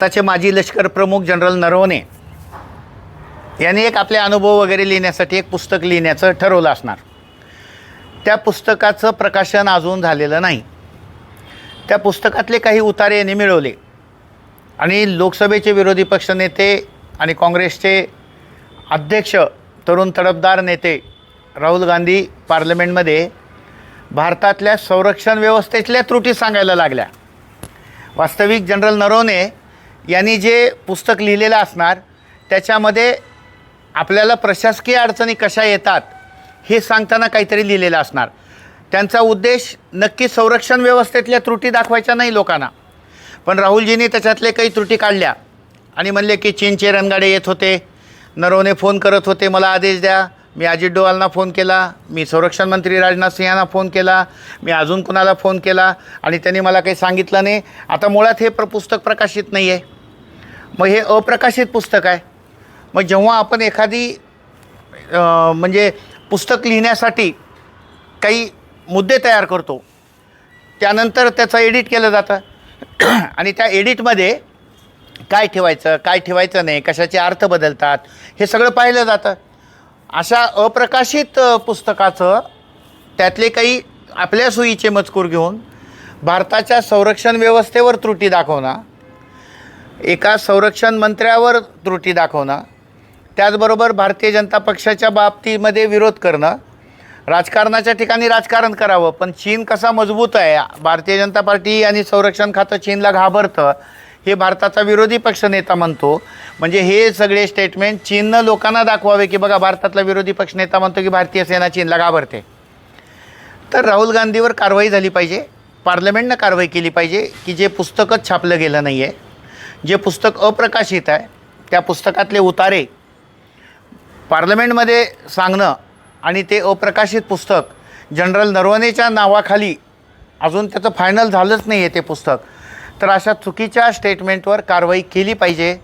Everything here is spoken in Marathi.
आताचे माजी लष्कर प्रमुख जनरल नरवणे यांनी एक आपले अनुभव वगैरे लिहिण्यासाठी एक पुस्तक लिहिण्याचं ठरवलं असणार. त्या पुस्तकाचं प्रकाशन अजून झालेलं नाही. त्या पुस्तकातले काही उतारे यांनी मिळवले आणि लोकसभेचे विरोधी पक्षनेते आणि काँग्रेसचे अध्यक्ष तरुण तडफदार नेते राहुल गांधी पार्लमेंटमध्ये भारतातल्या संरक्षण व्यवस्थेतल्या त्रुटी सांगायला लागल्या. वास्तविक जनरल नरवणे यांनी जे पुस्तक लिहिलेलं असणार त्याच्यामध्ये आपल्याला प्रशासकीय अडचणी कशा येतात हे सांगताना काहीतरी लिहिलेलं असणार. त्यांचा उद्देश नक्की संरक्षण व्यवस्थेतल्या त्रुटी दाखवायच्या नाही लोकांना, पण राहुलजींनी त्याच्यातले काही त्रुटी काढल्या आणि म्हणले की चीनचे रणगाडे येत होते, नरवणे फोन करत होते मला आदेश द्या, मी अजित डोवालना फोन केला, मी संरक्षण मंत्री राजनाथ सिंह यांना फोन केला, मी अजून कुणाला फोन केला आणि त्यांनी मला काही सांगितलं नाही. आता मुळात हे पुस्तक प्रकाशित नाही आहे, मग हे अप्रकाशित पुस्तक आहे. मग जेव्हा आपण एखादी म्हणजे पुस्तक लिहिण्यासाठी काही मुद्दे तयार करतो त्यानंतर त्याचं एडिट केलं जातं आणि त्या एडिटमध्ये काय ठेवायचं काय ठेवायचं नाही, कशाचे अर्थ बदलतात हे सगळं पाहिलं जातं. अशा अप्रकाशित पुस्तकाचं त्यातले काही आपल्या सोयीचे मजकूर घेऊन भारताच्या संरक्षण व्यवस्थेवर त्रुटी दाखवणं, एका संरक्षण मंत्र्यावर त्रुटी दाखवणं, त्याचबरोबर भारतीय जनता पक्षाच्या बाबतीमध्ये विरोध करणं, राजकारणाच्या ठिकाणी राजकारण करावं पण चीन कसा मजबूत आहे, भारतीय जनता पार्टी आणि संरक्षण खातं चीनला घाबरतं हे भारताचा विरोधी पक्षनेता म्हणतो. म्हणजे हे सगळे स्टेटमेंट चीननं लोकांना दाखवावे की बघा भारतातला विरोधी पक्षनेता म्हणतो की भारतीय सेना चीनला घाबरते. तर राहुल गांधीवर कारवाई झाली पाहिजे, पार्लमेंटनं कारवाई केली पाहिजे की जे पुस्तकच छापलं गेलं नाही आहे, जे पुस्तक अप्रकाशित आहे त्या पुस्तकातले उतारे पार्लमेंटमध्ये सांगणं आणि ते अप्रकाशित पुस्तक जनरल नरवणेच्या नावाखाली अजून त्याचं फायनल झालंच नाही आहे ते पुस्तक, तर अशा चुकीच्या स्टेटमेंटवर कारवाई केली पाहिजे.